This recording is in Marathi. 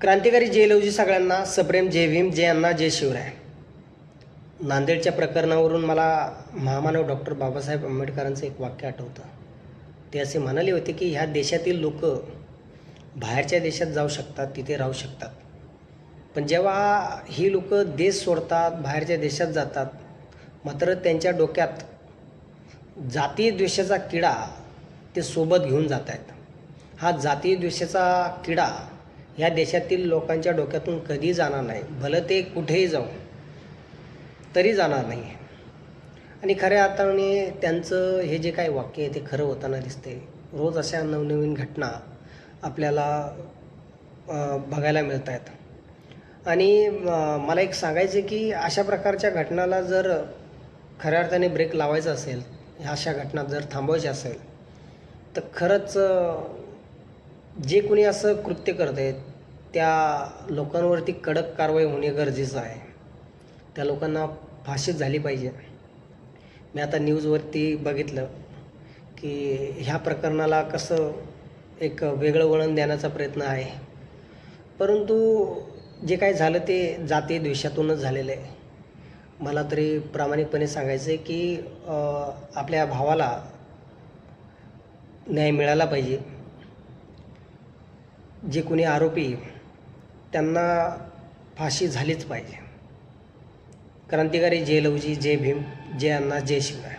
क्रांतिकारी जय लवजी सगळ्यांना, सप्रेम जय भीम, जय अण्णा, जय शिवराय. नांदेडच्या प्रकरणावरून मला महामानव डॉक्टर बाबासाहेब आंबेडकरांचं एक वाक्य आठवतं. ते असे म्हणाले होते की ह्या देशातील लोक बाहेरच्या देशात जाऊ शकतात, तिथे राहू शकतात, पण जेव्हा ही लोक देश सोडतात, बाहेरच्या देशात जातात, मात्र त्यांच्या डोक्यात जातीय द्वेषाचा किडा ते सोबत घेऊन जात आहेत. हा जातीय द्वेषाचा किडा ह्या देशातील लोकांच्या डोक्यातून कधी जाणार नाही, भलं ते कुठेही जाऊ तरी जाणार नाही. आणि खऱ्या अर्थाने त्यांचं हे जे काही वाक्य आहे ते खरं होताना दिसते. रोज अशा नवनवीन घटना आपल्याला बघायला मिळत आहेत. आणि मला एक सांगायचं आहे की अशा प्रकारच्या घटनाला जर खऱ्या अर्थाने ब्रेक लावायचा असेल, ह्या अशा घटना जर थांबवायच्या असेल, तर खरंच जे कोणी असं कृत्य करत आहेत त्या लोकांवरती कडक कारवाई होणे गरजेचं आहे. त्या लोकांना फाशी झाली पाहिजे. मी आता न्यूजवरती बघितलं की ह्या प्रकरणाला कसं एक वेगळं वळण देण्याचा प्रयत्न आहे, परंतु जे काही झालं ते जातीय द्वेषातूनच झालेलं आहे. मला तरी प्रामाणिकपणे सांगायचं आहे की आपल्या भावाला न्याय मिळाला पाहिजे. जे कोणी आरोपी त्यांना फाशी झालीच पाहिजे. क्रांतिकारी जय लवजी, जय भीम, जय अण्णा, जय शिवराय.